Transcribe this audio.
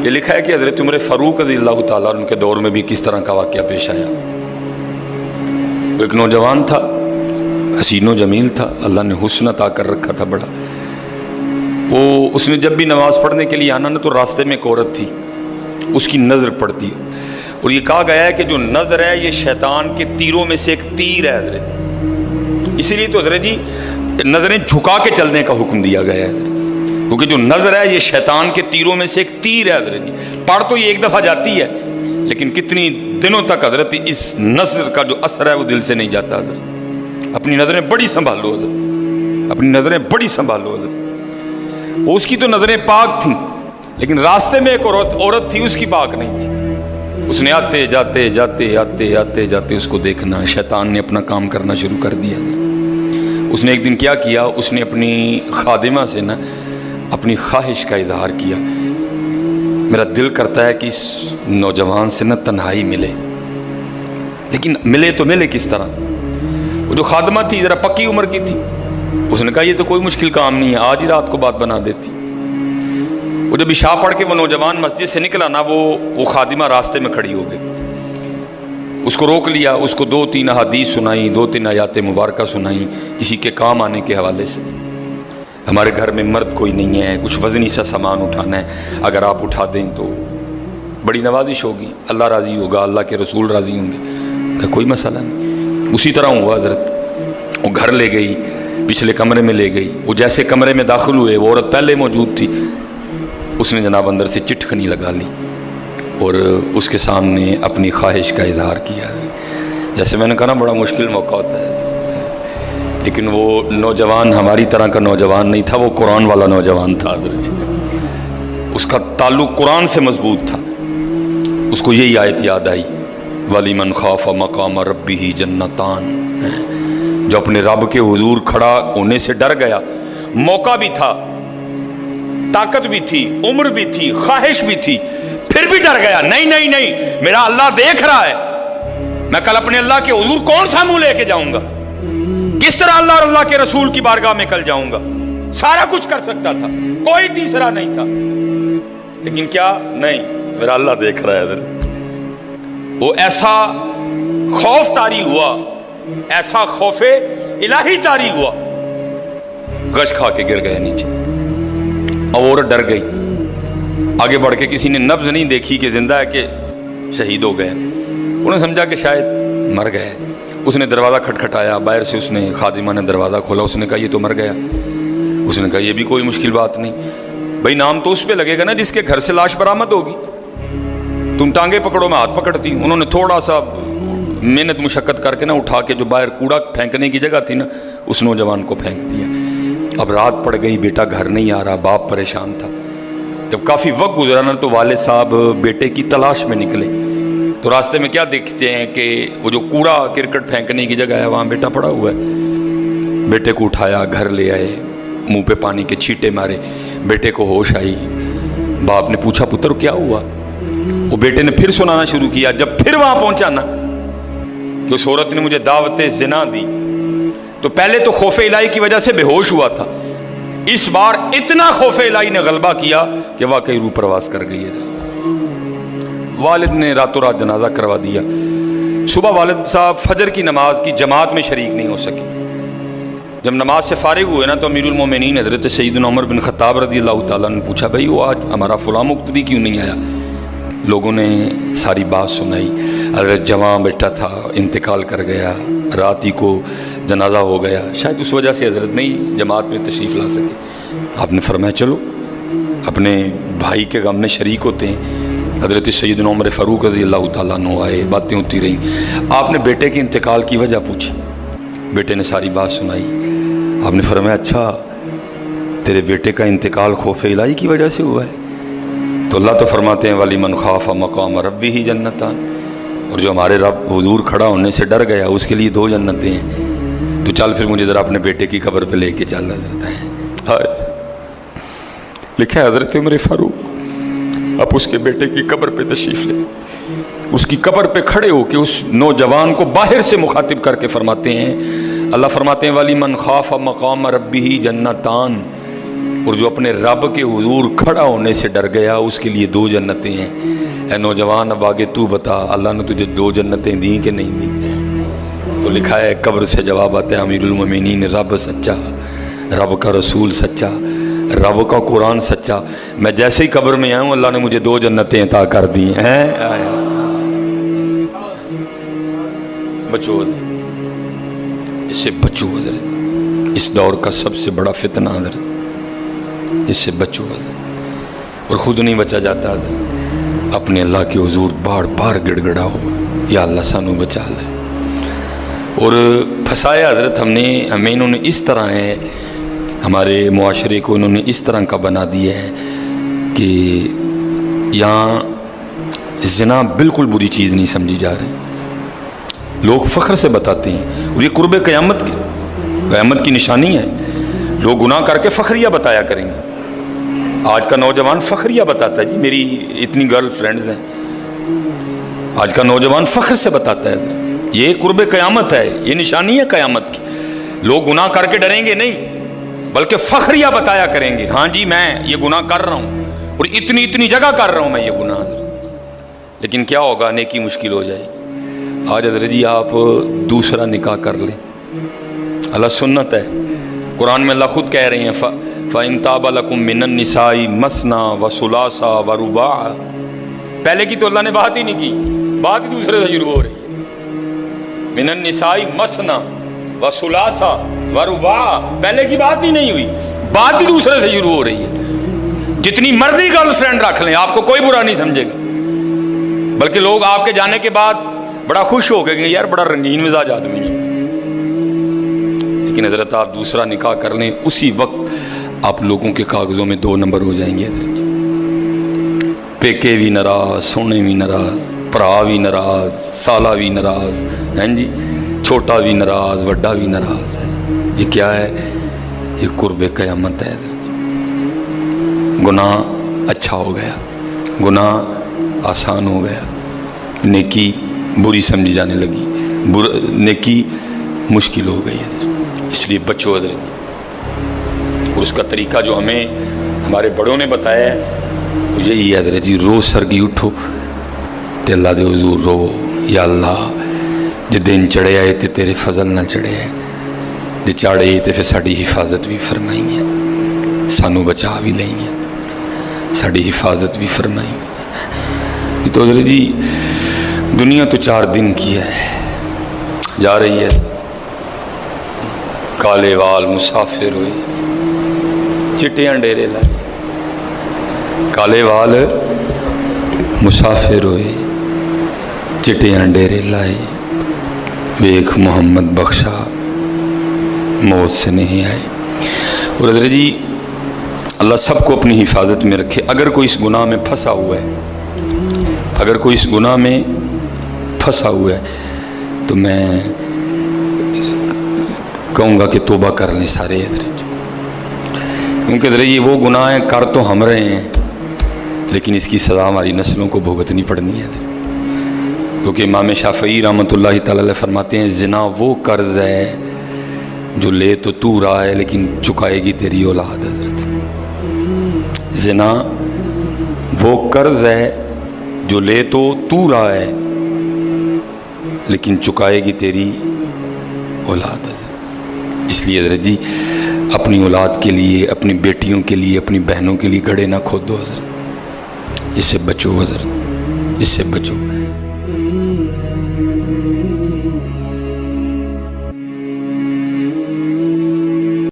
یہ لکھا ہے کہ حضرت عمر فاروق رضی اللہ تعالیٰ عنہ کے دور میں بھی کس طرح کا واقعہ پیش آیا۔ وہ ایک نوجوان تھا، حسین و جمیل تھا، اللہ نے حسن عطا کر رکھا تھا بڑا۔ اس نے جب بھی نماز پڑھنے کے لیے آنا نا تو راستے میں ایک عورت تھی، اس کی نظر پڑتی، اور یہ کہا گیا ہے کہ جو نظر ہے یہ شیطان کے تیروں میں سے ایک تیر ہے حضرت، اسی لیے تو حضرت جی نظریں جھکا کے چلنے کا حکم دیا گیا ہے، کیونکہ جو نظر ہے یہ شیطان کے تیروں میں سے ایک تیر ہے حضرت جی۔ پڑھ تو یہ ایک دفعہ جاتی ہے لیکن کتنی دنوں تک حضرت اس نظر کا جو اثر ہے وہ دل سے نہیں جاتا حضرت۔ اپنی نظریں بڑی سنبھالو حضرت، اپنی نظریں بڑی سنبھالو حضرت۔ وہ اس کی تو نظریں پاک تھیں لیکن راستے میں ایک عورت تھی، اس کی پاک نہیں تھی۔ اس نے آتے جاتے جاتے آتے آتے جاتے اس کو دیکھنا، شیطان نے اپنا کام کرنا شروع کر دیا۔ اس نے ایک دن کیا کیا، اس نے اپنی خادمہ سے نا اپنی خواہش کا اظہار کیا، میرا دل کرتا ہے کہ اس نوجوان سے نا تنہائی ملے، لیکن ملے تو ملے کس طرح۔ وہ جو خادمہ تھی ذرا پکی عمر کی تھی، اس نے کہا یہ تو کوئی مشکل کام نہیں ہے، آج ہی رات کو بات بنا دیتی۔ وہ جب عشاء پڑھ کے وہ نوجوان مسجد سے نکلا نا، وہ خادمہ راستے میں کھڑی ہو گئی، اس کو روک لیا، اس کو 2-3 احادیث سنائیں، 2-3 آیات مبارکہ سنائیں کسی کے کام آنے کے حوالے سے۔ ہمارے گھر میں مرد کوئی نہیں ہے، کچھ وزنی سا سامان اٹھانا ہے، اگر آپ اٹھا دیں تو بڑی نوازش ہوگی، اللہ راضی ہوگا، اللہ کے رسول راضی ہوں گے، کہ کوئی مسئلہ نہیں۔ اسی طرح ہوا حضرت، وہ گھر لے گئی، پچھلے کمرے میں لے گئی، وہ جیسے کمرے میں داخل ہوئے وہ عورت پہلے موجود تھی، اس نے جناب اندر سے چٹکنی لگا لی اور اس کے سامنے اپنی خواہش کا اظہار کیا۔ جیسے میں نے کہا نا بڑا مشکل موقع ہوتا ہے، لیکن وہ نوجوان ہماری طرح کا نوجوان نہیں تھا، وہ قرآن والا نوجوان تھا، اس کا تعلق قرآن سے مضبوط تھا۔ اس کو یہی آیت یاد آئی، وَلِمَنْ خَافَ مَقَامَ رَبِّهِ جَنَّتَانِ، جو اپنے رب کے حضور کھڑا ہونے سے ڈر گیا، موقع بھی تھا، طاقت بھی تھی، عمر بھی تھی، خواہش بھی تھی، پھر بھی ڈر گیا، نہیں نہیں نہیں میرا اللہ دیکھ رہا ہے، میں کل اپنے اللہ کے حضور کون سا منہ لے کے جاؤں گا، کس طرح اللہ اور اللہ کے رسول کی بارگاہ میں کل جاؤں گا، سارا کچھ کر سکتا تھا، کوئی تیسرا نہیں تھا، لیکن کیا نہیں، میرا اللہ دیکھ رہا ہے۔ وہ ایسا خوف طاری ہوا، ایسا خوف الہی طاری ہوا، غش کھا کے گر گئے نیچے، اور ڈر گئی۔ آگے بڑھ کے کسی نے نبض نہیں دیکھی کہ زندہ ہے کہ شہید ہو گئے، انہوں نے سمجھا کہ شاید مر گئے۔ اس نے دروازہ کھٹکھٹایا، باہر سے اس نے خادمہ نے دروازہ کھولا، اس نے کہا یہ تو مر گیا۔ اس نے کہا یہ بھی کوئی مشکل بات نہیں، بھائی نام تو اس پہ لگے گا نا جس کے گھر سے لاش برآمد ہوگی، تم ٹانگیں پکڑو میں ہاتھ پکڑتی۔ انہوں نے تھوڑا سا محنت مشقت کر کے نا اٹھا کے جو باہر کوڑا پھینکنے کی جگہ تھی نا اس نوجوان کو پھینک دیا۔ اب رات پڑ گئی، بیٹا گھر نہیں آ رہا، باپ پریشان تھا۔ جب کافی وقت گزرا نا تو والد صاحب بیٹے کی تلاش میں نکلے، تو راستے میں کیا دیکھتے ہیں کہ وہ جو کوڑا کرکٹ پھینکنے کی جگہ ہے وہاں بیٹا پڑا ہوا ہے۔ بیٹے کو اٹھایا، گھر لے آئے، منہ پہ پانی کے چھینٹے مارے، بیٹے کو ہوش آئی۔ باپ نے پوچھا پتر کیا ہوا؟ وہ بیٹے نے پھر سنانا شروع کیا۔ جب پھر وہاں پہنچا نا کہ اس عورت نے مجھے دعوت زنا دی، تو پہلے تو خوف الہی کی وجہ سے بے ہوش ہوا تھا، اس بار اتنا خوف الہی نے غلبہ کیا کہ واقعی روح پرواز کر گئی ہے۔ والد نے راتوں رات جنازہ کروا دیا۔ صبح والد صاحب فجر کی نماز کی جماعت میں شریک نہیں ہو سکے۔ جب نماز سے فارغ ہوئے نا تو امیر المومنین حضرت سیدنا عمر بن خطاب رضی اللہ تعالیٰ نے پوچھا بھائی وہ آج ہمارا فلاں مقتدی کیوں نہیں آیا؟ لوگوں نے ساری بات سنائی، حضرت جوان بیٹا تھا، انتقال کر گیا، رات ہی کو جنازہ ہو گیا، شاید اس وجہ سے حضرت نہیں جماعت میں تشریف لا سکے۔ آپ نے فرمایا چلو اپنے بھائی کے غم میں شریک ہوتے ہیں۔ حضرت سیدنا عمر فاروق رضی اللہ تعالیٰ عنہ آئے، باتیں ہوتی رہیں۔ آپ نے بیٹے کے انتقال کی وجہ پوچھی، بیٹے نے ساری بات سنائی۔ آپ نے فرمایا اچھا تیرے بیٹے کا انتقال خوف الہی کی وجہ سے ہوا ہے؟ تو اللہ تو فرماتے ہیں وَلِمَنْ خَافَ مَقَامَ رَبِّهِ جَنَّتَانِ، اور جو ہمارے رب حضور کھڑا ہونے سے ڈر گیا اس کے لیے 2 جنتیں ہیں۔ تو چل پھر مجھے ذرا اپنے بیٹے کی قبر پہ لے کے چل حضرت ہے۔ لکھا ہے حضرت عمر فاروق اب اس کے بیٹے کی قبر پہ تشریف لے، اس کی قبر پہ کھڑے ہو کے اس نوجوان کو باہر سے مخاطب کر کے فرماتے ہیں، اللہ فرماتے ہیں وَلِمَنْ خَافَ مَقَامَ رَبِّهِ جَنَّتَانِ، اور جو اپنے رب کے حضور کھڑا ہونے سے ڈر گیا اس کے لیے 2 جنتیں ہیں۔ اے نوجوان اب آگے تو بتا اللہ نے تجھے 2 جنتیں دیں کہ نہیں دیں؟ تو لکھا ہے قبر سے جواب آتا ہے امیر المومنین رب سچا، رب کا رسول سچا، رب کا قرآن سچا، میں جیسے ہی قبر میں آؤں اللہ نے مجھے 2 جنتیں عطا کر دی ہیں۔ بچو اس سے بچو حضرت، اس دور کا سب سے بڑا فتنہ حضرت، اس سے بچو حضرت، اور خود نہیں بچا جاتا حضرت، اپنے اللہ کے حضور بار بار گڑ گڑاؤ یا اللہ سانو بچا لے۔ اور پھنسایا حضرت ہمیں انہوں نے اس طرح ہے، ہمارے معاشرے کو انہوں نے اس طرح کا بنا دیا ہے کہ یہاں زنا بالکل بری چیز نہیں سمجھی جا رہی، لوگ فخر سے بتاتے ہیں، اور یہ قرب قیامت کی نشانی ہے۔ لوگ گناہ کر کے فخریہ بتایا کریں گے۔ آج کا نوجوان فخریہ بتاتا ہے جی میری اتنی گرل فرینڈز ہیں، آج کا نوجوان فخر سے بتاتا ہے۔ یہ قرب قیامت ہے، یہ نشانی ہے قیامت کی۔ لوگ گناہ کر کے ڈریں گے نہیں بلکہ فخریہ بتایا کریں گے، ہاں جی میں یہ گناہ کر رہا ہوں اور اتنی جگہ کر رہا ہوں میں یہ گناہ۔ لیکن کیا ہوگا؟ نیکی مشکل ہو جائے گی۔ آج حضرت جی آپ دوسرا نکاح کر لیں، اللہ سنت ہے، قرآن میں اللہ خود کہہ رہے ہیں فَإِن طَابَ لَكُم مِّنَ النِّسَاءِ مَثْنَىٰ وَثُلَاثَ وَرُبَاعَ۔ پہلے کی تو اللہ نے بات ہی نہیں کی، بات ہی دوسرے سے شروع ہو رہی ہے۔ مِّنَ النِّسَاءِ مَثْنَىٰ وَثُلَاثَ وَرُبَاعَ، پہلے کی بات ہی نہیں ہوئی، بات ہی دوسرے سے شروع ہو رہی ہے۔ جتنی مرضی گرل فرینڈ رکھ لیں آپ کو کوئی برا نہیں سمجھے گا، بلکہ لوگ آپ کے جانے کے بعد بڑا خوش ہو گئے کہ یار بڑا رنگین مزاج آدمی ہے۔ لیکن حضرت آپ دوسرا نکاح کر لیں اسی وقت آپ لوگوں کے کاغذوں میں 2 نمبر ہو جائیں گے حضرت۔ پیکے بھی ناراض، سونے بھی ناراض، پرا بھی ناراض، سالہ بھی ناراض، ہیں جی چھوٹا بھی ناراض، وڈا بھی ناراض ہے۔ یہ کیا ہے؟ یہ قرب قیامت ہے حضرت۔ گناہ اچھا ہو گیا، گناہ آسان ہو گیا، نیکی بری سمجھی جانے لگی، نیکی مشکل ہو گئی حضرت۔ اس لیے بچو حضرت، اور اس کا طریقہ جو ہمیں ہمارے بڑوں نے بتایا ہے یہی ہے حضرت جی، روز سرگی اٹھو تے اللہ دے حضور رو، یا اللہ جے دن چڑھے آئے تے تیرے فضل نہ چڑھے آئے، جے چاڑے تے پھر ساڑی حفاظت بھی فرمائیں گے، سانو بچا بھی لیں گے، ساڑی حفاظت بھی فرمائیں گے۔ تو حضرت جی دنیا تو 4 دن کی ہے، جا رہی ہے، کالے وال مسافر ہوئے چٹیاں ڈیرے لائے، کالے وال مسافر ہوئے چٹیاں ڈیرے لائے، ویکھ محمد بخشا موت سے نہیں آئے۔ اور حضرت جی اللہ سب کو اپنی حفاظت میں رکھے۔ اگر کوئی اس گناہ میں پھنسا ہوا ہے، اگر کوئی اس گناہ میں پھنسا ہوا ہے تو میں کہوں گا کہ توبہ کر لیں سارے حضرت، کیونکہ حضرت یہ وہ گناہ ہیں کر تو ہم رہے ہیں لیکن اس کی سزا ہماری نسلوں کو بھگتنی پڑنی ہے حضرت۔ کیونکہ امام شافعی رحمۃ اللہ تعالی علیہ فرماتے ہیں زنا وہ قرض ہے جو لے تو رہا ہے لیکن چکائے گی تیری اولاد حضرت۔ زنا وہ قرض ہے جو لے تو رہا ہے لیکن چکائے گی تیری اولاد حضرت۔ اس لیے حضرت جی اپنی اولاد کے لیے، اپنی بیٹیوں کے لیے، اپنی بہنوں کے لیے گڑھے نہ کھودو حضرت، اس سے بچو حضرت، اس سے بچو۔